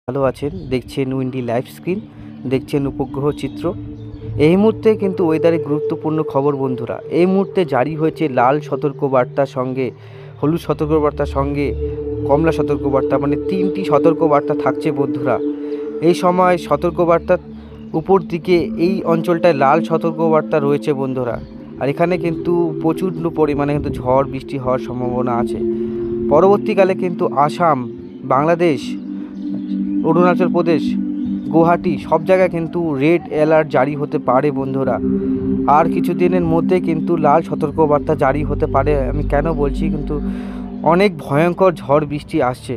ভালো আছেন, দেখছেন উইন্ডি লাইভ স্ক্রিন, দেখছেন উপগ্রহ চিত্র। এই মুহূর্তে কিন্তু ওয়েদারে গুরুত্বপূর্ণ খবর বন্ধুরা। এই মুহূর্তে জারি হয়েছে লাল সতর্কবার্তার সঙ্গে হলুদ সতর্কবার্তার সঙ্গে কমলা সতর্কবার্তা, মানে 3টি সতর্কবার্তা থাকছে বন্ধুরা। এই সময় সতর্কবার্তার উপর দিকে এই অঞ্চলটায় লাল সতর্কবার্তা রয়েছে বন্ধুরা। আর এখানে কিন্তু প্রচণ্ড পরিমাণে কিন্তু ঝড় বৃষ্টি হওয়ার সম্ভাবনা আছে। পরবর্তীকালে কিন্তু আসাম, বাংলাদেশ, অরুণাচল প্রদেশ, গুয়াহাটি সব জায়গায় কিন্তু রেড অ্যালার্ট জারি হতে পারে বন্ধুরা। আর কিছুদিনের মধ্যে কিন্তু লাল সতর্কবার্তা জারি হতে পারে। আমি কেন বলছি, কিন্তু অনেক ভয়ঙ্কর ঝড় বৃষ্টি আসছে।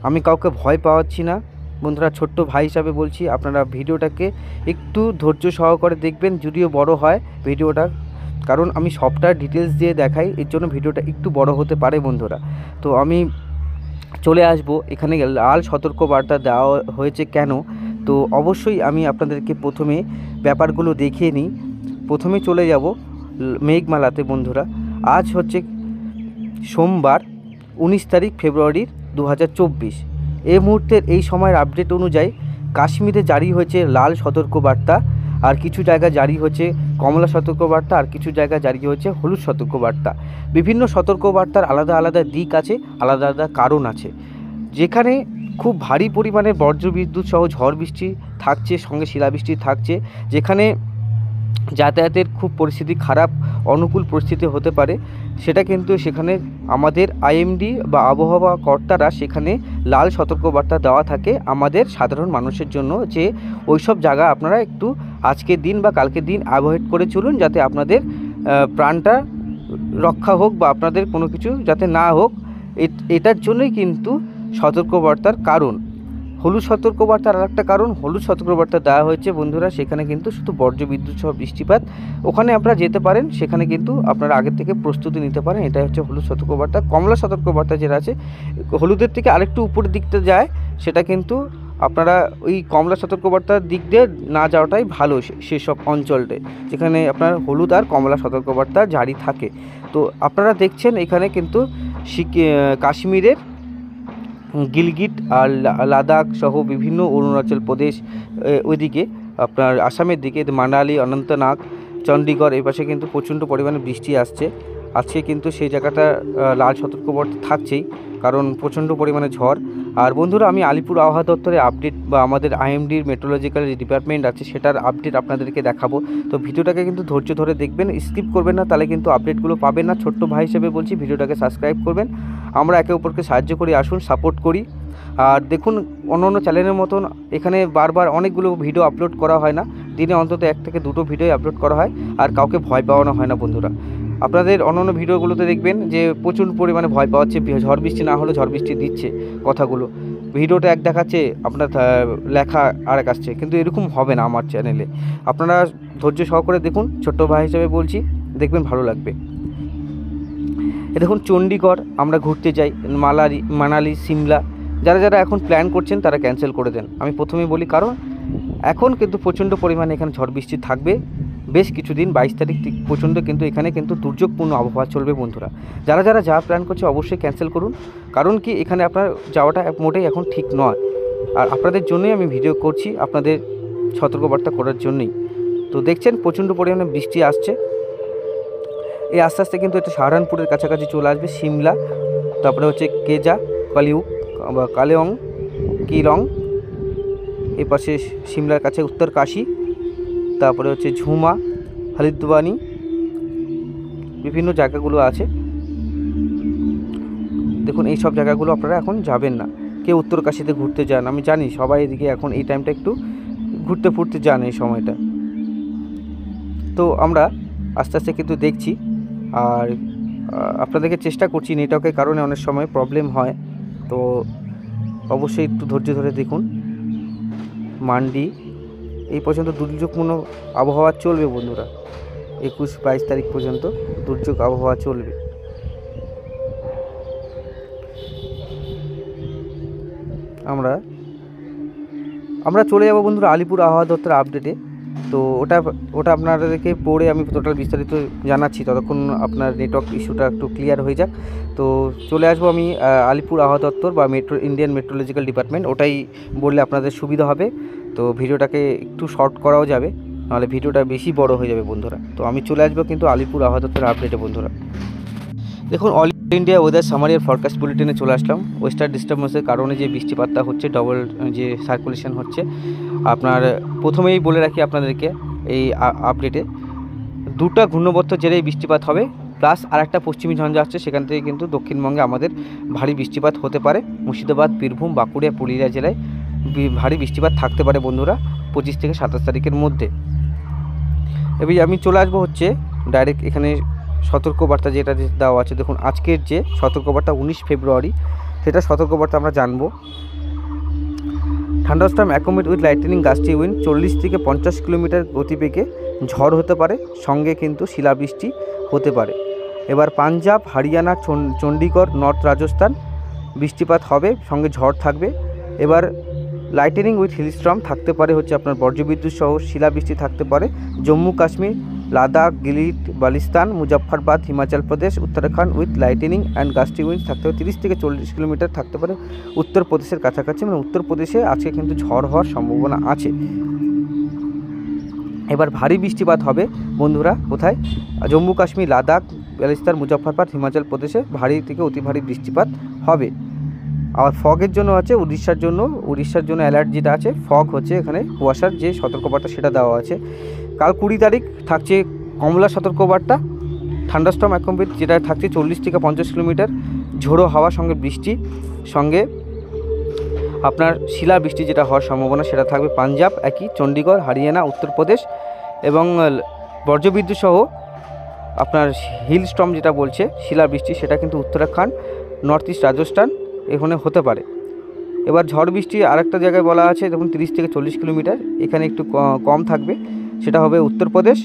আমি কাউকে ভয় পাওয়াচ্ছি না বন্ধুরা, ছোট্ট ভাই হিসাবে বলছি, আপনারা ভিডিওটাকে একটু ধৈর্য সহকারে দেখবেন, যদিও বড় হয় ভিডিওটা, কারণ আমি সবটা ডিটেলস দিয়ে দেখাই, এর জন্য ভিডিওটা একটু বড় হতে পারে বন্ধুরা। তো আমি চলে আসব এখানে লাল সতর্কবার্তা দেওয়া হয়েছে কেন, তো অবশ্যই আমি আপনাদেরকে প্রথমে ব্যাপারগুলো দেখিয়ে নিই। প্রথমে চলে যাব মেঘমালাতে বন্ধুরা। আজ হচ্ছে সোমবার 19 তারিখ ফেব্রুয়ারির 2024। এই মুহূর্তের এই সময়ের আপডেট অনুযায়ী কাশ্মীরে জারি হয়েছে লাল সতর্কবার্তা, আর কিছু জায়গা জারি হয়েছে কমলা সতর্কবার্তা, আর কিছু জায়গা জারি হয়েছে হলুদ সতর্কবার্তা। বিভিন্ন সতর্কবার্তার আলাদা আলাদা দিক আছে, আলাদা আলাদা কারণ আছে। যেখানে খুব ভারী পরিমাণে বজ্রবিদ্যুৎ সহ ঝড় বৃষ্টি থাকছে, সঙ্গে শিলাবৃষ্টি থাকছে, যেখানে যাতায়াতের খুব পরিস্থিতি খারাপ, অনুকূল পরিস্থিতি হতে পারে, সেটা কিন্তু সেখানে আমাদের আইএমডি বা আবহাওয়া কর্তারা সেখানে লাল সতর্কবার্তা দেওয়া থাকে আমাদের সাধারণ মানুষের জন্য, যে ওই সব জায়গা আপনারা একটু আজকের দিন বা কালকের দিন অ্যাভয়েড করে চলুন, যাতে আপনাদের প্রাণটা রক্ষা হোক বা আপনাদের কোনো কিছু যাতে না হোক। এটার জন্যই কিন্তু সতর্কবার্তার কারণ। হলুদ সতর্কবার্তার আর একটা কারণ, হলুদ সতর্কবার্তা দেওয়া হয়েছে বন্ধুরা, সেখানে কিন্তু শুধু বজ্রবিদ্যুৎ সহ বৃষ্টিপাত, ওখানে আপনারা যেতে পারেন, সেখানে কিন্তু আপনারা আগের থেকে প্রস্তুতি নিতে পারেন। এটা হচ্ছে হলুদ সতর্কবার্তা। কমলা সতর্কবার্তা যেটা আছে, হলুদের থেকে আরেকটু উপরের দিকটা যায়, সেটা কিন্তু আপনারা ওই কমলা সতর্কবার্তার দিক দিয়ে না যাওয়াটাই ভালো সেসব অঞ্চলটায়, যেখানে আপনার হলুদ আর কমলা সতর্কবার্তা জারি থাকে। তো আপনারা দেখছেন এখানে কিন্তু কাশ্মীরের গিলগিট আর লাদাখ সহ বিভিন্ন অরুণাচল প্রদেশ, ওইদিকে আপনার আসামের দিকে মানালি, অনন্তনাগ, চণ্ডীগড়, এই পাশে কিন্তু প্রচণ্ড পরিমাণে বৃষ্টি আসছে। আজকে কিন্তু সেই জায়গাটা লাল সতর্কবার্তা থাকছেই, কারণ প্রচণ্ড পরিমাণে ঝড়। আর বন্ধুরা, আমি আলিপুর আবহাওয়া দপ্তরের আপডেট বা আমাদের আইএমডির মেট্রোলজিক্যাল যে ডিপার্টমেন্ট আছে সেটার আপডেট আপনাদেরকে দেখাবো। তো ভিডিওটাকে কিন্তু ধৈর্য ধরে দেখবেন, স্কিপ করবেন না, তাহলে কিন্তু আপডেটগুলো পাবেন না। ছোট্ট ভাই হিসেবে বলছি, ভিডিওটাকে সাবস্ক্রাইব করবেন। আমরা একে অপরকে সাহায্য করি, আসুন সাপোর্ট করি। আর দেখুন, অন্য অন্য চ্যানেলের মতন এখানে বারবার অনেকগুলো ভিডিও আপলোড করা হয় না, দিনে অন্তত 1 থেকে 2টো ভিডিও আপলোড করা হয়, আর কাউকে ভয় পাওয়ানো হয় না বন্ধুরা। আপনাদের অন্য ভিডিওগুলোতে দেখবেন যে প্রচুর পরিমাণে ভয় পাওয়াচ্ছে, ঝড় বৃষ্টি না হলে ঝড় বৃষ্টি দিচ্ছে কথাগুলো, ভিডিওটা এক দেখাচ্ছে, আপনার লেখা আরেক আসছে, কিন্তু এরকম হবে না আমার চ্যানেলে। আপনারা ধৈর্য সহকারে দেখুন, ছোট্ট ভাই হিসেবে বলছি, দেখবেন ভালো লাগবে। দেখুন, চণ্ডীগড় আমরা ঘুরতে যাই, মানালি, সিমলা, যারা যারা এখন প্ল্যান করছেন তারা ক্যান্সেল করে দেন। আমি প্রথমেই বলি, কারণ এখন কিন্তু প্রচণ্ড পরিমাণে এখানে ঝড় বৃষ্টি থাকবে বেশ কিছুদিন। 22 তারিখ পর্যন্ত কিন্তু এখানে কিন্তু দুর্যোগপূর্ণ আবহাওয়া চলবে বন্ধুরা। যারা যারা যা প্ল্যান করছে অবশ্যই ক্যান্সেল করুন, কারণ কি এখানে আপনার যাওয়াটা মোটেই এখন ঠিক নয়। আর আপনাদের জন্যই আমি ভিডিও করছি, আপনাদের সতর্কবার্তা করার জন্যই। তো দেখছেন প্রচণ্ড পরিমাণে বৃষ্টি আসছে। এই আস্তে আস্তে কিন্তু এটা সাহারানপুরের কাছাকাছি চলে আসবে, সিমলা, তারপরে হচ্ছে কেজা, কালিউক বা কালেয়ং, কিরং, এই পাশে সিমলার কাছে উত্তর কাশী, তারপরে হচ্ছে ঝুমা, হরিদ্বানি, বিভিন্ন জায়গাগুলো আছে। দেখুন, এই সব জায়গাগুলো আপনারা এখন যাবেন না। কেউ উত্তর কাশীতে ঘুরতে যান, আমি জানি সবাই এদিকে এখন এই টাইমটা একটু ঘুরতে ফুরতে যান এই সময়টা। তো আমরা আস্তে আস্তে কিন্তু দেখছি, আর আপনাদেরকে চেষ্টা করছি, নেটওয়ার্কের কারণে অনেক সময় প্রবলেম হয়, তো অবশ্যই একটু ধৈর্য ধরে দেখুন। মান্ডি এই পর্যন্ত দুর্যোগপূর্ণ আবহাওয়া চলবে বন্ধুরা, 21-22 তারিখ পর্যন্ত দুর্যোগ আবহাওয়া চলবে। আমরা চলে যাব বন্ধুরা আলিপুর আবহাওয়া দপ্তরের আপডেটে। তো ওটা ওটা আপনাদেরকে পড়ে আমি টোটাল বিস্তারিত জানাচ্ছি, ততক্ষণ আপনার নেটওয়ার্ক ইস্যুটা একটু ক্লিয়ার হয়ে যাক। তো চলে আসবো আমি আলিপুর আবহাওয়া দপ্তর বা ইন্ডিয়ান মেট্রোলজিক্যাল ডিপার্টমেন্ট, ওটাই বললে আপনাদের সুবিধা হবে। তো ভিডিওটাকে একটু শর্ট করাও যাবে, নাহলে ভিডিওটা বেশি বড় হয়ে যাবে বন্ধুরা। তো আমি চলে আসবো কিন্তু আলিপুর আবহাওয়া দপ্তরের আপডেটে বন্ধুরা। দেখুন, অল ইন্ডিয়া ওয়েদার সামারি আর ফরকাস্ট বুলেটিনে চলে আসলাম। ওয়েস্টার্ন ডিস্টার্বেন্সের কারণে যে বৃষ্টিপাতটা হচ্ছে, ডবল যে সার্কুলেশন হচ্ছে, আপনার প্রথমেই বলে রাখি আপনাদেরকে এই আপডেটে দুটো ঘূর্ণবর্ত জেরেই বৃষ্টিপাত হবে, প্লাস আর একটা পশ্চিমী ঝঞ্ঝা আসছে, সেখান থেকে কিন্তু দক্ষিণবঙ্গে আমাদের ভারী বৃষ্টিপাত হতে পারে। মুর্শিদাবাদ, বীরভূম, বাঁকুড়া, পুরুলিয়া জেলায় ভারী বৃষ্টিপাত থাকতে পারে বন্ধুরা 25 থেকে 27 তারিখের মধ্যে। এবার আমি চলে আসবো হচ্ছে ডাইরেক্ট এখানে সতর্কবার্তা যেটা দেওয়া আছে। দেখুন, আজকের যে সতর্কবার্তা 19 ফেব্রুয়ারি, সেটা সতর্কবার্তা আমরা জানবো। Thunderstorm accommodate with lightning gusty wind 40 থেকে 50 কিলোমিটার গতিবেগে ঝড় হতে পারে, সঙ্গে কিন্তু শিলাবৃষ্টি হতে পারে। এবার পাঞ্জাব, হরিয়ানা, চণ্ডীগড়, নর্থ রাজস্থান বৃষ্টিপাত হবে, সঙ্গে ঝড় থাকবে। এবার লাইটনিং উইথ হিলস্টর্ম থাকতে পারে হচ্ছে আপনার বজ্রবিদ্যুৎ সহ শিলাবৃষ্টি থাকতে পারে। Jammu Kashmir, Ladakh, Gilgit Baltistan, Muzaffarabad, Himachal Pradesh, Uttarakhand with lightning and gusty wind থাকতে পারে। 30 থেকে 40 কিলোমিটার থাকতে পারে উত্তরপ্রদেশের কাছাকাছি, মানে উত্তরপ্রদেশে আজকে কিন্তু ঝড় হওয়ার সম্ভাবনা আছে। এবার ভারী বৃষ্টিপাত হবে বন্ধুরা কোথায়? জম্মু কাশ্মীর, লাদাখ, বালিস্তান, মুজফ্ফরবাদ, হিমাচল প্রদেশে ভারী থেকে অতি ভারী বৃষ্টিপাত হবে। আর ফগের জন্য আছে উড়িষ্যার জন্য অ্যালার্ট যেটা আছে, ফগ হচ্ছে এখানে কুয়াশার যে সতর্কবার্তা সেটা দেওয়া আছে। কাল 20 তারিখ থাকছে কমলা সতর্কবার্তা, থান্ডারস্টর্ম অ্যাকোম্পানিড যেটা থাকছে 40 থেকে 50 কিলোমিটার ঝোড়ো হাওয়া সঙ্গে বৃষ্টি, সঙ্গে আপনার শিলাবৃষ্টি যেটা হওয়ার সম্ভাবনা সেটা থাকবে পাঞ্জাব, একই চণ্ডীগড়, হরিয়ানা, উত্তরপ্রদেশ, এবং বজ্রবিদ্যুৎ সহ আপনার হিল স্টর্ম যেটা বলছে শিলাবৃষ্টি, সেটা কিন্তু উত্তরাখণ্ড, নর্থ ইস্ট রাজস্থান এখানে হতে পারে। এবার ঝড় বৃষ্টি আরেকটা জায়গায় বলা আছে, দেখুন 30 থেকে 40 কিলোমিটার, এখানে একটু কম থাকবে, সেটা হবে উত্তরপ্রদেশ।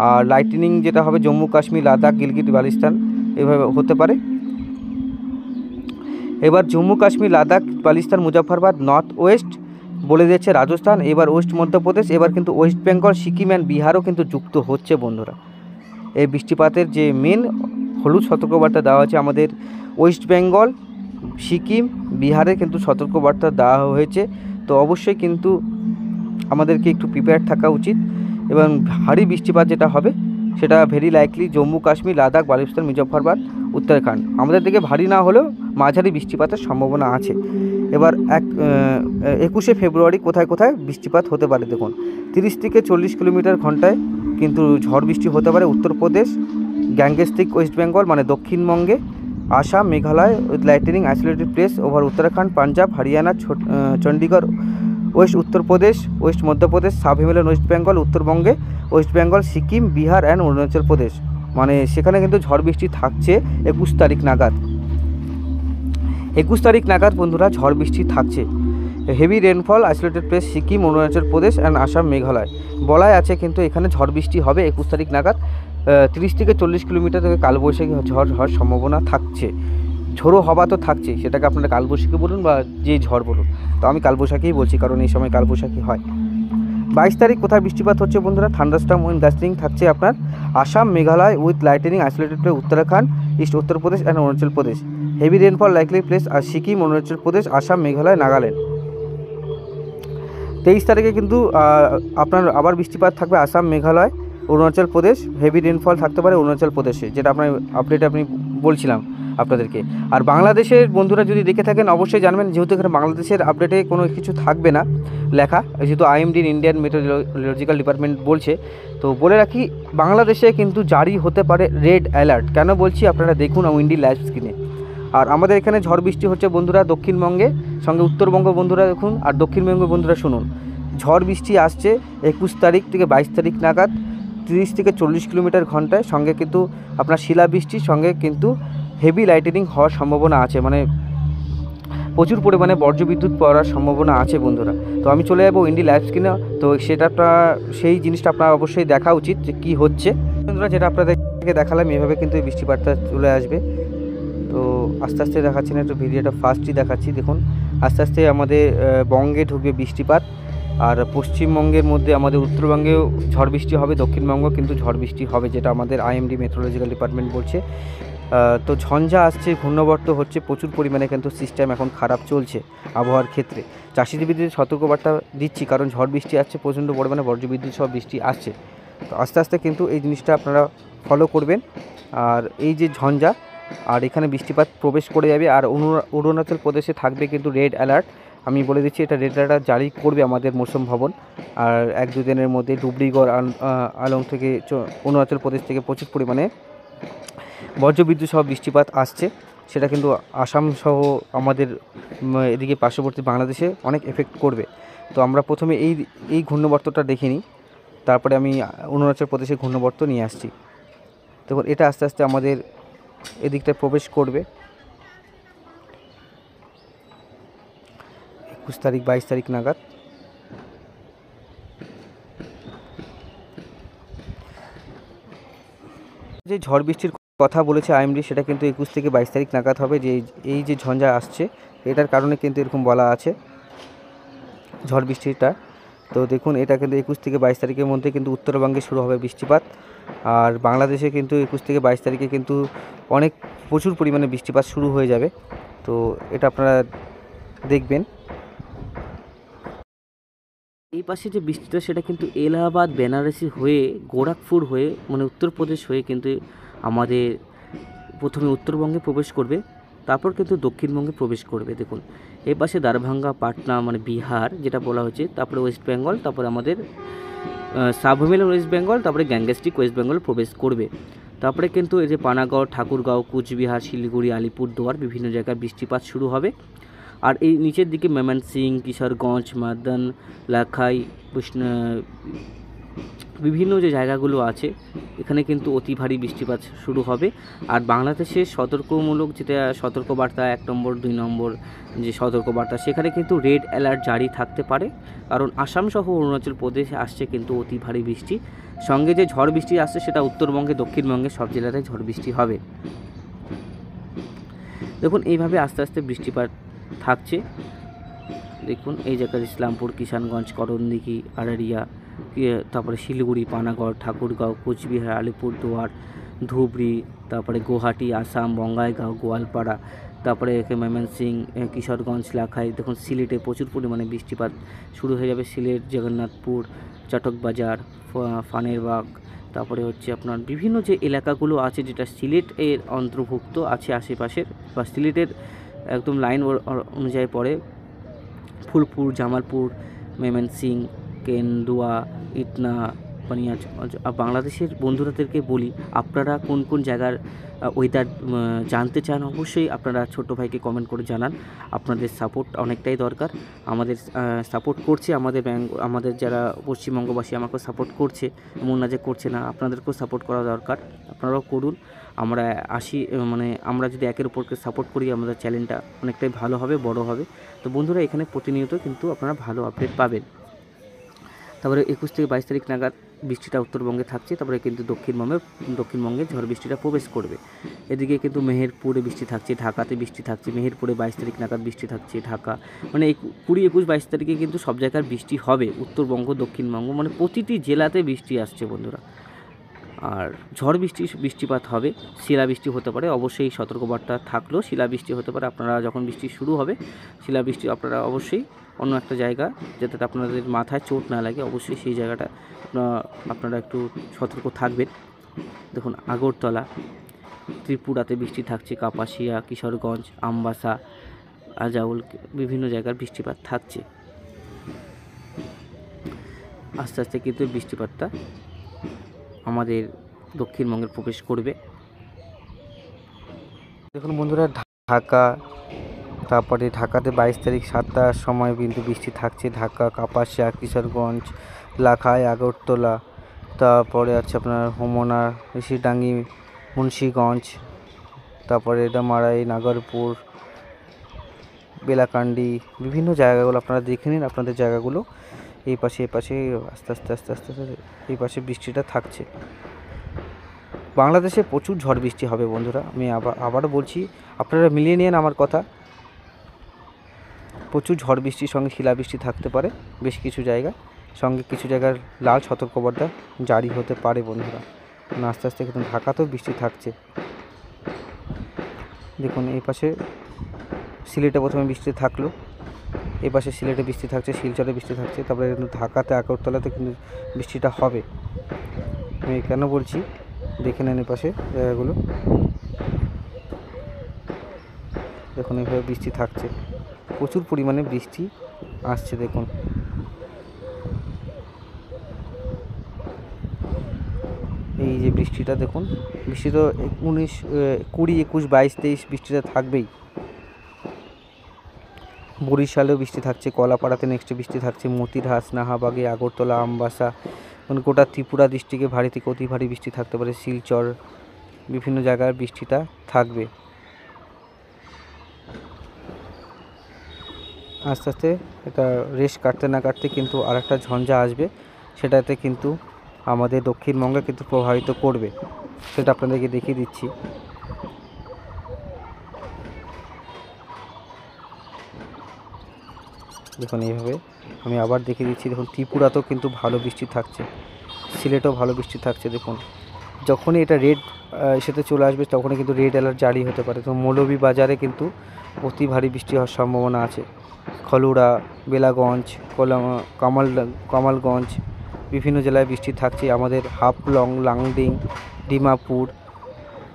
আর লাইটনিং যেটা হবে জম্মু কাশ্মীর, লাদাখ, গিলগিট বালিস্তান এভাবে হতে পারে। এবার জম্মু কাশ্মীর, লাদাখ, বালিস্তান, মুজফ্ফরবাদ, নর্থ ওয়েস্ট বলে দিচ্ছে রাজস্থান, এবার ওয়েস্ট মধ্যপ্রদেশ, এবার কিন্তু ওয়েস্ট বেঙ্গল, সিকিম অ্যান্ড বিহারও কিন্তু যুক্ত হচ্ছে বন্ধুরা। এই বৃষ্টিপাতের যে মেন হলুদ সতর্কবার্তা দেওয়া হয়েছে আমাদের ওয়েস্ট বেঙ্গল, সিকিম, বিহারে কিন্তু সতর্কবার্তা দেওয়া হয়েছে। তো অবশ্যই কিন্তু আমাদেরকে একটু প্রিপেয়ার থাকা উচিত। এবং ভারী বৃষ্টিপাত যেটা হবে সেটা ভেরি লাইকলি জম্মু কাশ্মীর, লাদাখ, বালিস্তান, মুজফ্ফরবাদ, উত্তরাখণ্ড, আমাদের দিকে ভারী না হলেও মাঝারি বৃষ্টিপাতের সম্ভাবনা আছে। এবার 21শে ফেব্রুয়ারি কোথায় কোথায় বৃষ্টিপাত হতে পারে দেখুন, 30 থেকে 40 কিলোমিটার ঘন্টায় কিন্তু ঝড় বৃষ্টি হতে পারে উত্তরপ্রদেশ, গ্যাংগেস্টিক ওয়েস্ট বেঙ্গল মানে দক্ষিণবঙ্গে, Assam, Meghalaya with lightning isolated place over Uttarakhand, Punjab, Haryana, Chandigarh, West Uttar Pradesh, West Madhya Pradesh, sub Himalayan West Bengal, উত্তরবঙ্গে ওয়েস্ট বেঙ্গল, সিকিম, বিহার অ্যান্ড অরুণাচল প্রদেশ, মানে সেখানে কিন্তু ঝড় বৃষ্টি থাকছে 21 তারিখ নাগাদ। 21 তারিখ নাগাদ বন্ধুরা ঝড় বৃষ্টি থাকছে। Heavy rainfall isolated place Sikkim, Arunachal Pradesh and Assam, Meghalaya বলাই আছে, কিন্তু এখানে ঝড় বৃষ্টি হবে 21 তারিখ নাগাদ। 30 থেকে 40 কিলোমিটার থেকে কালবৈশাখী ঝড় হওয়ার সম্ভাবনা থাকছে। ঝোড়ো হওয়া তো থাকছেই, সেটাকে আপনারা কালবৈশাখী বলুন বা যে ঝড় বলুন, তো আমি কালবৈশাখীই বলছি কারণ এই সময় কালবৈশাখী হয়। 22 তারিখ কোথায় বৃষ্টিপাত হচ্ছে বন্ধুরা? থান্ডারস্টর্ম উইন্ড গাস্টিং থাকছে আপনার Assam, Meghalaya with lightning isolated place Uttarakhand, east Uttar Pradesh and Arunachal Pradesh. Heavy rainfall likely place আর সিকিম, অরুণাচল প্রদেশ, আসাম, মেঘালয়, নাগাল্যান্ড। 23 তারিখে কিন্তু আপনার আবার বৃষ্টিপাত থাকবে আসাম, মেঘালয়, অরুণাচল প্রদেশ। হেভি রেনফল থাকতে পারে অরুণাচল প্রদেশে, যেটা আপনার আপডেটে আপনি বলছিলাম আপনাদেরকে। আর বাংলাদেশের বন্ধুরা যদি দেখে থাকেন অবশ্যই জানবেন, যেহেতু এখানে বাংলাদেশের আপডেটে কোনো কিছু থাকবে না লেখা, যেহেতু আইএমডির ইন্ডিয়ান মেট্রোলজিক্যাল ডিপার্টমেন্ট বলছে, তো বলে রাখি বাংলাদেশে কিন্তু জারি হতে পারে রেড অ্যালার্ট। কেন বলছি আপনারা দেখুন উইন্ডি লাইভ স্ক্রিনে। আর আমাদের এখানে ঝড় বৃষ্টি হচ্ছে বন্ধুরা দক্ষিণবঙ্গে, সঙ্গে উত্তরবঙ্গ বন্ধুরা দেখুন, আর দক্ষিণবঙ্গ বন্ধুরা শুনুন, ঝড় বৃষ্টি আসছে 21 তারিখ থেকে 22 তারিখ নাগাদ, 30 থেকে 40 কিলোমিটার ঘন্টায়, সঙ্গে কিন্তু আপনার শিলাবৃষ্টির সঙ্গে কিন্তু হেভি লাইটেনিং হওয়ার সম্ভাবনা আছে, মানে প্রচুর পরিমাণে বজ্রবিদ্যুৎ পড়ার সম্ভাবনা আছে বন্ধুরা। তো আমি চলে যাবো উইন্ডি লাইভ স্ক্রিনে, তো সেটা সেই জিনিসটা আপনার অবশ্যই দেখা উচিত যে কী হচ্ছে বন্ধুরা। যেটা আপনাদেরকে দেখালাম এভাবে কিন্তু এই বৃষ্টিপাতটা চলে আসবে। তো আস্তে আস্তে দেখাচ্ছি না, একটু ভিডিওটা ফাস্টই দেখাচ্ছি। দেখুন আস্তে আস্তে আমাদের বঙ্গে ঢুকবে বৃষ্টিপাত, আর পশ্চিমবঙ্গের মধ্যে আমাদের উত্তরবঙ্গেও ঝড় বৃষ্টি হবে, দক্ষিণবঙ্গ কিন্তু ঝড় বৃষ্টি হবে, যেটা আমাদের আইএমডি মেট্রোলজিক্যাল ডিপার্টমেন্ট বলছে। তো ঝঞ্ঝা আসছে, ঘূর্ণবর্ত হচ্ছে, প্রচুর পরিমাণে কিন্তু সিস্টেম এখন খারাপ চলছে আবহাওয়ার ক্ষেত্রে। চাষিজীবীদের সতর্কবার্তা দিচ্ছি, কারণ ঝড় বৃষ্টি আসছে, প্রচণ্ড পরিমাণে বজ্রবিদ্যুৎ সহ বৃষ্টি আসছে। তো আস্তে আস্তে কিন্তু এই জিনিসটা আপনারা ফলো করবেন। আর এই যে ঝঞ্ঝা, আর এখানে বৃষ্টিপাত প্রবেশ করে যাবে। আর অরুণাচল প্রদেশে থাকবে কিন্তু রেড অ্যালার্ট। আমি বলে দিচ্ছি, এটা রেড অ্যালার্ট জারি করবে আমাদের মৌসুম ভবন। আর 1-2 দিনের মধ্যে ডুবরিগড় আলং থেকে অরুণাচল প্রদেশ থেকে প্রচুর পরিমাণে বজ্রবিদ্যুৎ সহ বৃষ্টিপাত আসছে। সেটা কিন্তু আসাম সহ আমাদের এদিকে পার্শ্ববর্তী বাংলাদেশে অনেক এফেক্ট করবে। তো আমরা প্রথমে এই ঘূর্ণবর্তটা দেখে নিই, তারপরে আমি অরুণাচল প্রদেশের ঘূর্ণবর্ত নিয়ে আসছি। দেখুন, এটা আস্তে আস্তে আমাদের এদিকটায় প্রবেশ করবে 21 তারিখ 22 তারিখ নাগাদ। যে ঝড় বৃষ্টির কথা বলেছে আইএমডি, সেটা কিন্তু 21 থেকে 22 তারিখ নাগাদ হবে। যে এই যে ঝঞ্ঝা আসছে, এটার কারণে কিন্তু এরকম বলা আছে ঝড় বৃষ্টিটা। তো দেখুন, এটা কিন্তু 21 থেকে 22 তারিখের মধ্যে কিন্তু উত্তরবঙ্গে শুরু হবে বৃষ্টিপাত। আর বাংলাদেশে কিন্তু 21 থেকে 22 তারিখে কিন্তু প্রচুর পরিমাণে বৃষ্টিপাত শুরু হয়ে যাবে। তো এটা আপনারা দেখবেন। এই পাশে যে বৃষ্টিটা, সেটা কিন্তু এলাহাবাদ, বেনারসি হয়ে, গোরখপুর হয়ে, মানে উত্তরপ্রদেশ হয়ে কিন্তু আমাদের প্রথমে উত্তরবঙ্গে প্রবেশ করবে, তারপর কিন্তু দক্ষিণবঙ্গে প্রবেশ করবে। দেখুন, এই পাশে দারভাঙ্গা, পাটনা মানে বিহার যেটা বলা হচ্ছে, তারপরে ওয়েস্ট বেঙ্গল, তারপরে আমাদের সাবহিমেল ওয়েস্ট বেঙ্গল, তারপরে গ্যাংগেস্টিক ওয়েস্ট বেঙ্গল প্রবেশ করবে। তারপরে কিন্তু এই যে পানাগড়, ঠাকুরগাঁও, কুচবিহার, শিলিগুড়ি, আলিপুরদুয়ার বিভিন্ন জায়গায় বৃষ্টিপাত শুরু হবে। আর এই নিচের দিকে ময়মনসিং, কিশোরগঞ্জ, মাদন, লাখাই, বিভিন্ন যে জায়গাগুলো আছে, এখানে কিন্তু অতি ভারী বৃষ্টিপাত শুরু হবে। আর বাংলাদেশের সতর্কমূলক যেটা সতর্কবার্তা 1 নম্বর 2 নম্বর যে সতর্কবার্তা, সেখানে কিন্তু রেড অ্যালার্ট জারি থাকতে পারে, কারণ আসাম সহ অরুণাচল প্রদেশে আসছে কিন্তু অতি ভারী বৃষ্টি। সঙ্গে যে ঝড় বৃষ্টি আসছে, সেটা উত্তরবঙ্গে, দক্ষিণবঙ্গে সব জেলাতে ঝড় বৃষ্টি হবে। দেখুন, এইভাবে আস্তে আস্তে বৃষ্টিপাত থাকছে। দেখুন, এই জায়গায় ইসলামপুর, কিষানগঞ্জ, করণদিঘি, আড়ারিয়া, তারপরে শিলিগুড়ি, পানাগড়, ঠাকুরগাঁও, কোচবিহার, আলিপুরদুয়ার, ধুবড়ি, তারপরে গুয়াহাটি, আসাম, বঙ্গাইগাঁও, গোয়ালপাড়া, তারপরে ময়মনসিং, কিশোরগঞ্জ, লাখাই। দেখুন, সিলেটে প্রচুর পরিমাণে বৃষ্টিপাত শুরু হয়ে যাবে। সিলেট, জগন্নাথপুর, চটকবাজার, ফানেরবাগ, তারপরে হচ্ছে আপনার বিভিন্ন যে এলাকাগুলো আছে, যেটা সিলেট এর অন্তর্ভুক্ত আছে আশেপাশের, বা সিলেটের একদম লাইন অনুযায়ী পড়ে, ফুলপুর, জামালপুর, ময়মনসিং, কেন্দুয়া, ইটনা, পানিয়াজ। বাংলাদেশের বন্ধুরাদেরকে বলি, আপনারা কোন কোন জায়গার ওয়েদার জানতে চান, অবশ্যই আপনারা ছোট ভাইকে কমেন্ট করে জানান। আপনাদের সাপোর্ট অনেকটাই দরকার। আমাদের সাপোর্ট করছে, আমাদের যারা পশ্চিমবঙ্গবাসী আমাকেও সাপোর্ট করছে, এমন না যে করছে না, আপনাদেরকেও সাপোর্ট করা দরকার, আপনারাও করুন। আমরা যদি একের উপরকে সাপোর্ট করি, আমাদের চ্যানেলটা অনেকটাই ভালো হবে, বড় হবে। তো বন্ধুরা, এখানে প্রতিনিয়ত কিন্তু আপনারা ভালো আপডেট পাবেন। তারপরে 21 থেকে 22 তারিখ নাগাদ বৃষ্টিটা উত্তরবঙ্গে থাকছে, তারপরে কিন্তু দক্ষিণবঙ্গে ঝড় বৃষ্টিটা প্রবেশ করবে। এদিকে কিন্তু মেহেরপুরে বৃষ্টি থাকছে, ঢাকাতে বৃষ্টি থাকছে, মেহেরপুরে 22 তারিখ নাগাদ বৃষ্টি থাকছে, ঢাকা মানে 20, 21, 22 তারিখে কিন্তু সব জায়গার বৃষ্টি হবে। উত্তরবঙ্গ, দক্ষিণবঙ্গ মানে প্রতিটি জেলাতে বৃষ্টি আসছে বন্ধুরা। আর ঝড় বৃষ্টিপাত হবে, শিলাবৃষ্টি হতে পারে, অবশ্যই সতর্কবার্তা থাকলেও শিলাবৃষ্টি হতে পারে। আপনারা যখন বৃষ্টি শুরু হবে, শিলাবৃষ্টি আপনারা অবশ্যই অন্য একটা জায়গা, যাতে আপনাদের মাথায় চোট না লাগে, অবশ্যই সেই জায়গাটা আপনারা একটু সতর্ক থাকবেন। দেখুন, আগরতলা, ত্রিপুরাতে বৃষ্টি থাকছে, কাপাসিয়া, কিশোরগঞ্জ, আমবাসা, আজাউল, বিভিন্ন জায়গার বৃষ্টিপাত থাকছে। আস্তে আস্তে কিন্তু বৃষ্টিপাতটা আমাদের দক্ষিণবঙ্গে প্রবেশ করবে। দেখুন বন্ধুরা, ঢাকা, তারপরে ঢাকাতে 22 তারিখ 7টার সময় কিন্তু বৃষ্টি থাকছে। ঢাকা, কাপাসিয়া, কিশোরগঞ্জ, লাখাই, আগরতলা, তারপরে আছে আপনার হোমনা, ঋষিডাঙ্গি, মুন্সিগঞ্জ, তারপরে ডামারাই, নাগরপুর, বেলাকান্ডি, বিভিন্ন জায়গাগুলো আপনারা দেখে নিন। আপনাদের জায়গাগুলো এই পাশে আস্তে আস্তে এই পাশে বৃষ্টিটা থাকছে। বাংলাদেশে প্রচুর ঝড় বৃষ্টি হবে বন্ধুরা, আমি আবারও বলছি, আপনারা মিলিয়ে নিন আমার কথা। প্রচুর ঝড় বৃষ্টির সঙ্গে শিলাবৃষ্টি থাকতে পারে বেশ কিছু জায়গায়, সঙ্গে কিছু জায়গার লাল সতর্কবার্তা জারি হতে পারে বন্ধুরা। আস্তে আস্তে কিন্তু ঢাকাতেও বৃষ্টি থাকছে। দেখুন এই পাশে সিলেটে প্রথমে বৃষ্টি থাকলো, এই পাশে সিলেটে বৃষ্টি থাকছে, শিলচরে বৃষ্টি থাকছে, তারপরে কিন্তু ঢাকাতে আগরতলাতে কিন্তু বৃষ্টিটা হবে। আমি কেন বলছি দেখে নেন এই পাশে জায়গাগুলো, দেখুন এইভাবে বৃষ্টি থাকছে, প্রচুর পরিমাণে বৃষ্টি আসছে। দেখুন এই যে বৃষ্টিটা, দেখুন বৃষ্টি তো 19, 20, 21, 22, 23 বৃষ্টিটা থাকবেই। বরিশালেও বৃষ্টি থাকছে, কলাপাড়াতে নেক্সট বৃষ্টি থাকছে, মতিরহাট, নাহাবাগে, আগরতলা, আমবাসা, গোটা ত্রিপুরা ডিস্ট্রিক্টে ভারী থেকে অতি ভারী বৃষ্টি থাকতে পারে। শিলচর বিভিন্ন জায়গায় বৃষ্টিটা থাকবে। আস্তে আস্তে এটা রেশ কাটতে না কাটতে কিন্তু আর একটা ঝঞ্ঝা আসবে, সেটাতে কিন্তু আমাদের দক্ষিণবঙ্গে কিন্তু প্রভাবিত করবে, সেটা আপনাদেরকে দেখিয়ে দিচ্ছি। দেখুন এইভাবে আমি আবার দেখিয়ে দিচ্ছি। দেখুন ত্রিপুরাতেও কিন্তু ভালো বৃষ্টি থাকছে, সিলেটেও ভালো বৃষ্টি থাকছে। দেখুন যখনই এটা রেড সেতে চলে আসবে তখনই কিন্তু রেড অ্যালার্ট জারি হতে পারে। তো মৌলভীবাজারে কিন্তু অতি ভারী বৃষ্টি হওয়ার সম্ভাবনা আছে। খলুড়া, বেলাগঞ্জ, কামালগঞ্জ বিভিন্ন জেলায় বৃষ্টি থাকছে। আমাদের হাফলং, লাংডিং, ডিমাপুর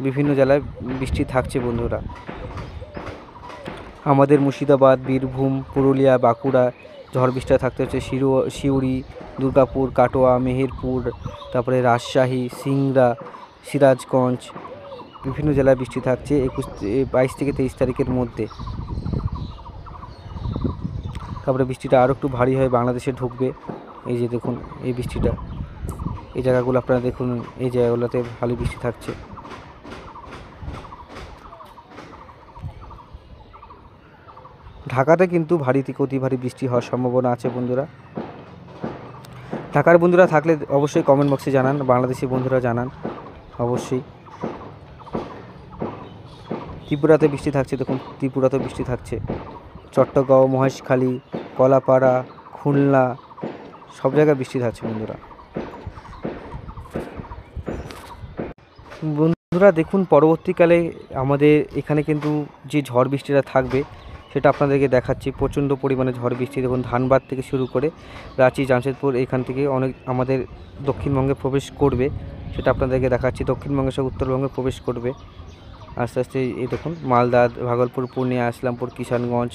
বিভিন্ন জেলায় বৃষ্টি থাকছে বন্ধুরা। আমাদের মুর্শিদাবাদ, বীরভূম, পুরুলিয়া, বাঁকুড়া ঝড় বৃষ্টি থাকতে হচ্ছে। সিউড়ি, দুর্গাপুর, কাটোয়া, মেহেরপুর, তারপরে রাজশাহী, সিংড়া, সিরাজগঞ্জ বিভিন্ন জেলায় বৃষ্টি থাকছে 22 থেকে 23 তারিখের মধ্যে। তারপরে বৃষ্টিটা আরও একটু ভারী হয়ে বাংলাদেশে ঢুকবে। এই যে দেখুন এই বৃষ্টিটা, এই জায়গাগুলো আপনারা দেখুন, এই জায়গাগুলোতে ভালো বৃষ্টি থাকছে। ঢাকাতে কিন্তু ভারী থেকে অতি ভারী বৃষ্টি হওয়ার সম্ভাবনা আছে বন্ধুরা। ঢাকার বন্ধুরা থাকলে অবশ্যই কমেন্ট বক্সে জানান, বাংলাদেশি বন্ধুরা জানান অবশ্যই। ত্রিপুরাতে বৃষ্টি থাকছে, দেখুন ত্রিপুরাতে বৃষ্টি থাকছে। চট্টগ্রাম, মহেশখালী, কলাপাড়া, খুলনা সব জায়গায় বৃষ্টি থাকছে বন্ধুরা। বন্ধুরা দেখুন পরবর্তীকালে আমাদের এখানে কিন্তু যে ঝড় বৃষ্টিটা থাকবে সেটা আপনাদেরকে দেখাচ্ছি। প্রচণ্ড পরিমাণে ঝড় বৃষ্টি, দেখুন ধানবাদ থেকে শুরু করে রাঁচি, জামশেদপুর এখান থেকে অনেক আমাদের দক্ষিণবঙ্গে প্রবেশ করবে, সেটা আপনাদেরকে দেখাচ্ছি। দক্ষিণবঙ্গের সঙ্গে উত্তরবঙ্গে প্রবেশ করবে আস্তে আস্তে। এই দেখুন মালদা, ভাগলপুর, পূর্ণিয়া, ইসলামপুর, কিষানগঞ্জ,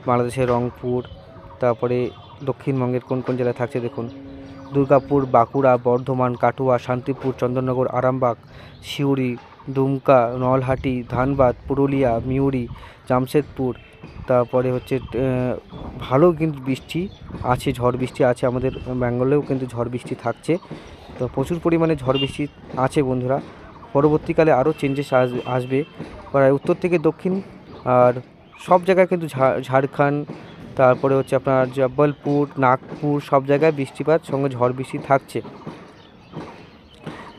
বাংলাদেশের রংপুর, তারপরে দক্ষিণবঙ্গের কোন কোন জেলায় থাকছে দেখুন। দুর্গাপুর, বাঁকুড়া, বর্ধমান, কাটুয়া, শান্তিপুর, চন্দননগর, আরামবাগ, সিউড়ি, দুমকা, নলহাটি, ধানবাদ, পুরুলিয়া, মিউরি, জামশেদপুর, তারপরে হচ্ছে ভালো কিন্তু বৃষ্টি আছে, ঝড় বৃষ্টি আছে। আমাদের বেঙ্গলেও কিন্তু ঝড় বৃষ্টি থাকছে, তো প্রচুর পরিমাণে ঝড় বৃষ্টি আছে বন্ধুরা। পরবর্তীকালে আরও চেঞ্জেস আসবে প্রায় উত্তর থেকে দক্ষিণ, আর সব জায়গায় কিন্তু ঝাড়খণ্ড, তারপরে হচ্ছে আপনার জব্বলপুর, নাগপুর সব জায়গায় বৃষ্টিপাত সঙ্গে ঝড় বৃষ্টি থাকছে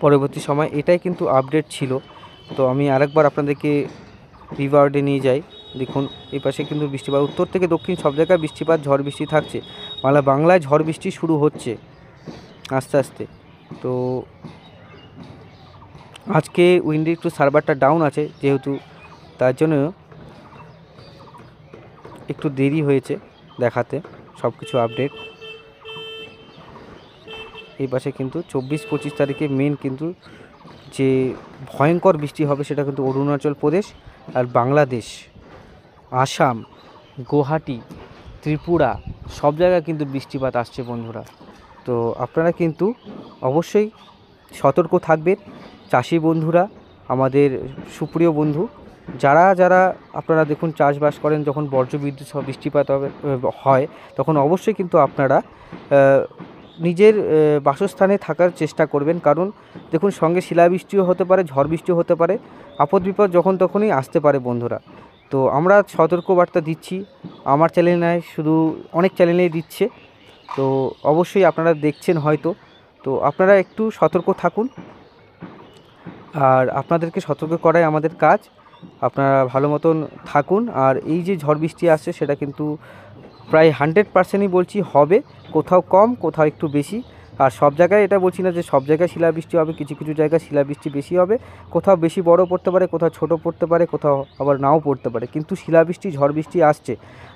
পরবর্তী সময়। এটাই কিন্তু আপডেট ছিল। তো আমি আরেকবার আপনাদেরকে রিভার্ডে নিয়ে যাই। দেখুন এই পাশে কিন্তু বৃষ্টিপাত উত্তর থেকে দক্ষিণ সব জায়গায় বৃষ্টিপাত ঝড় বৃষ্টি থাকছে। বাংলায় ঝড় বৃষ্টি শুরু হচ্ছে আস্তে আস্তে। তো আজকে উইন্ডি একটু সার্ভারটা ডাউন আছে যেহেতু, তার জন্য একটু দেরি হয়েছে দেখাতে সব কিছু আপডেট। এই পাশে কিন্তু 24-25 তারিখে মেন কিন্তু যে ভয়ঙ্কর বৃষ্টি হবে সেটা কিন্তু অরুণাচল প্রদেশ আর বাংলাদেশ, আসাম, গুয়াহাটি, ত্রিপুরা সব জায়গায় কিন্তু বৃষ্টিপাত আসছে বন্ধুরা। তো আপনারা কিন্তু অবশ্যই সতর্ক থাকবেন। চাষি বন্ধুরা, আমাদের সুপ্রিয় বন্ধু যারা যারা আপনারা দেখুন চাষবাস করেন, যখন বজ্রবিদ্যুৎ সহ বৃষ্টিপাত হয় তখন অবশ্যই কিন্তু আপনারা নিজের বাসস্থানে থাকার চেষ্টা করবেন। কারণ দেখুন সঙ্গে শিলাবৃষ্টিও হতে পারে, ঝড় বৃষ্টিও হতে পারে, আপদ বিপদ যখন তখনই আসতে পারে বন্ধুরা। তো আমরা সতর্কবার্তা দিচ্ছি, আমার চ্যানেল নয় শুধু অনেক চ্যানেলেই দিচ্ছে, তো অবশ্যই আপনারা দেখছেন হয়তো। তো আপনারা একটু সতর্ক থাকুন, আর আপনাদেরকে সতর্ক করাই আমাদের কাজ। আপনারা ভালো মতন থাকুন। আর এই যে ঝড় বৃষ্টি আসছে সেটা কিন্তু প্রায় 100%ই বলছি হবে, কোথাও কম কোথাও একটু বেশি। আর সব জায়গায় এটা বলছি না যে সব জায়গায় শিলাবৃষ্টি হবে, কিছু কিছু জায়গায় শিলাবৃষ্টি বেশি হবে, কোথাও বেশি বড় পড়তে পারে, কোথাও ছোট পড়তে পারে, কোথাও আবার নাও পড়তে পারে, কিন্তু শিলাবৃষ্টি ঝড় বৃষ্টি আসছে।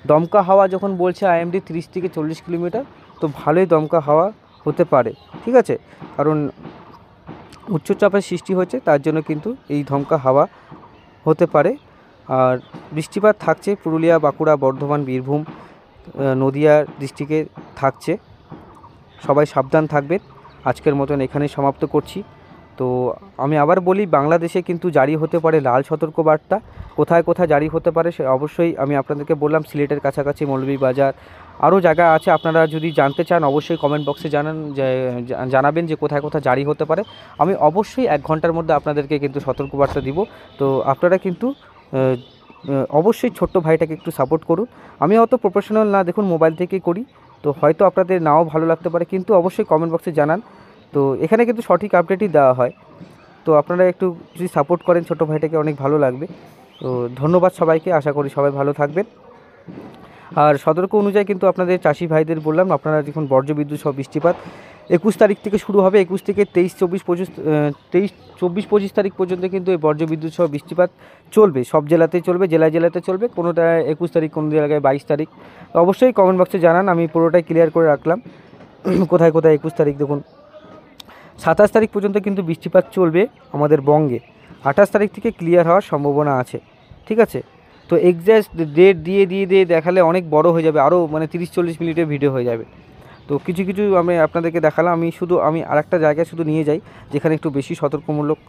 দমকা হাওয়া যখন বলছে আইএমডি 30 থেকে 40 কিলোমিটার, তো ভালোই দমকা হাওয়া হতে পারে, ঠিক আছে। কারণ উচ্চচাপের সৃষ্টি হয়েছে, তার জন্য কিন্তু এই দমকা হাওয়া হতে পারে। আর বৃষ্টিপাত থাকছে পুরুলিয়া, বাঁকুড়া, বর্ধমান, বীরভূম, নদিয়া ডিস্ট্রিক্টে থাকছে। সবাই সাবধান থাকবেন। আজকের মতন এখানেই সমাপ্ত করছি। তো আমি আবার বলি, বাংলাদেশে কিন্তু জারি হতে পারে লাল সতর্কবার্তা। কোথায় কোথায় জারি হতে পারে সে অবশ্যই আমি আপনাদেরকে বললাম, সিলেটের কাছাকাছি, মৌলভীবাজার, আরও জায়গা আছে। আপনারা যদি জানতে চান অবশ্যই কমেন্ট বক্সে জানাবেন যে কোথায় কোথায় জারি হতে পারে। আমি অবশ্যই 1 ঘন্টার মধ্যে আপনাদেরকে কিন্তু সতর্কবার্তা দিব। তো আপনারা কিন্তু অবশ্যই ছোট্ট ভাইটাকে একটু সাপোর্ট করুন। আমি অত প্রফেশনাল না, দেখুন মোবাইল থেকেই করি, তো হয়তো আপনাদের নাও ভালো লাগতে পারে, কিন্তু অবশ্যই কমেন্ট বক্সে জানান। তো এখানে কিন্তু সঠিক আপডেটই দেওয়া হয়, তো আপনারা একটু যদি সাপোর্ট করেন ছোটো ভাইটাকে, অনেক ভালো লাগবে। তো ধন্যবাদ সবাইকে, আশা করি সবাই ভালো থাকবেন। আর সতর্ক অনুযায়ী কিন্তু আপনাদের চাষি ভাইদের বললাম, আপনারা দেখুন বজ্রবিদ্যুৎ সহ বৃষ্টিপাত 21 তারিখ থেকে শুরু হবে। 21 থেকে 23, 24, 25 তারিখ পর্যন্ত কিন্তু এই বজ্রবিদ্যুৎ সহ বৃষ্টিপাত চলবে, সব জেলাতেই চলবে, জেলায় জেলাতে চলবে, কোনোটা 21 তারিখ, কোনো জায়গায় 22 তারিখ। তো অবশ্যই কমেন্ট বক্সে জানান, আমি পুরোটাই ক্লিয়ার করে রাখলাম কোথায় কোথায় 21 তারিখ। দেখুন 27 তারিখ পর্যন্ত কিন্তু বৃষ্টিপাত চলবে আমাদের বঙ্গে, 28 তারিখ থেকে ক্লিয়ার হওয়ার সম্ভাবনা আছে, ঠিক আছে। তো এক্স্যাক্ট ডেট দিয়ে দেখালে অনেক বড় হয়ে যাবে, আরও মানে 30-40 মিনিটের ভিডিও হয়ে যাবে। তো কিছু কিছু আমি আপনাদেরকে দেখালাম। আমি আরেকটা জায়গায় শুধু নিয়ে যাই যেখানে একটু বেশি সতর্কমূলক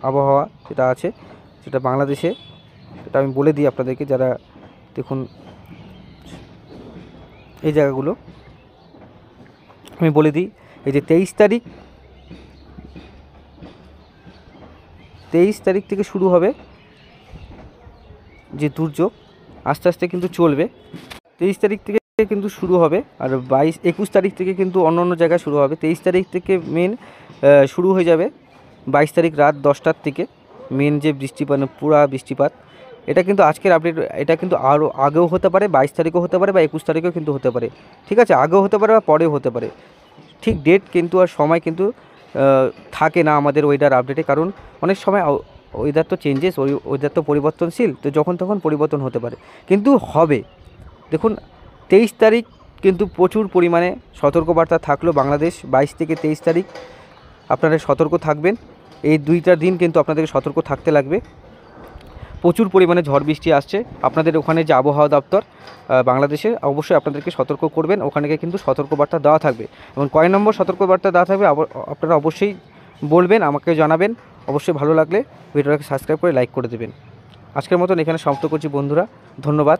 আবহাওয়া যেটা আছে, সেটা বাংলাদেশে, সেটা আমি বলে দিই আপনাদেরকে। যারা দেখুন এই জায়গাগুলো আমি বলে দিই, এই যে 23 তারিখ থেকে শুরু হবে যে দুর্যোগ, আস্তে আস্তে কিন্তু চলবে। 23 তারিখ থেকে কিন্তু শুরু হবে, আর 21 তারিখ থেকে কিন্তু অন্য অন্য জায়গায় শুরু হবে। 23 তারিখ থেকে মেন শুরু হয়ে যাবে 22 তারিখ রাত 10টার থেকে মেন যে বৃষ্টিপাত, পুরা বৃষ্টিপাত। এটা কিন্তু আজকের আপডেট, এটা কিন্তু আরও আগেও হতে পারে, 22 তারিখও হতে পারে বা 21 তারিখেও কিন্তু হতে পারে, ঠিক আছে। আগেও হতে পারে বা পরেও হতে পারে, ঠিক ডেট কিন্তু আর সময় কিন্তু থাকে না আমাদের ওয়েদার আপডেটে। কারণ অনেক সময় ওয়েদার তো চেঞ্জেস, ওয়েদার তো পরিবর্তনশীল, তো যখন তখন পরিবর্তন হতে পারে, কিন্তু হবে। দেখুন 23 তারিখ কিন্তু প্রচুর পরিমাণে সতর্কবার্তা থাকলো বাংলাদেশ। 22 থেকে 23 তারিখ আপনারা সতর্ক থাকবেন। এই 2টা দিন কিন্তু আপনাদেরকে সতর্ক থাকতে লাগবে। প্রচুর পরিমাণে ঝড় বৃষ্টি আসছে। আপনাদের ওখানে যে আবহাওয়া দপ্তর বাংলাদেশে, অবশ্যই আপনাদেরকে সতর্ক করবেন, ওখানে কিন্তু সতর্কবার্তা দেওয়া থাকবে। এবং কয় নম্বর সতর্কবার্তা দেওয়া থাকবে আপনারা অবশ্যই বলবেন, আমাকে জানাবেন। অবশ্যই ভালো লাগলে ভিডিওটাকে সাবস্ক্রাইব করে লাইক করে দেবেন। আজকের মতন এখানে সমাপ্ত করছি বন্ধুরা, ধন্যবাদ।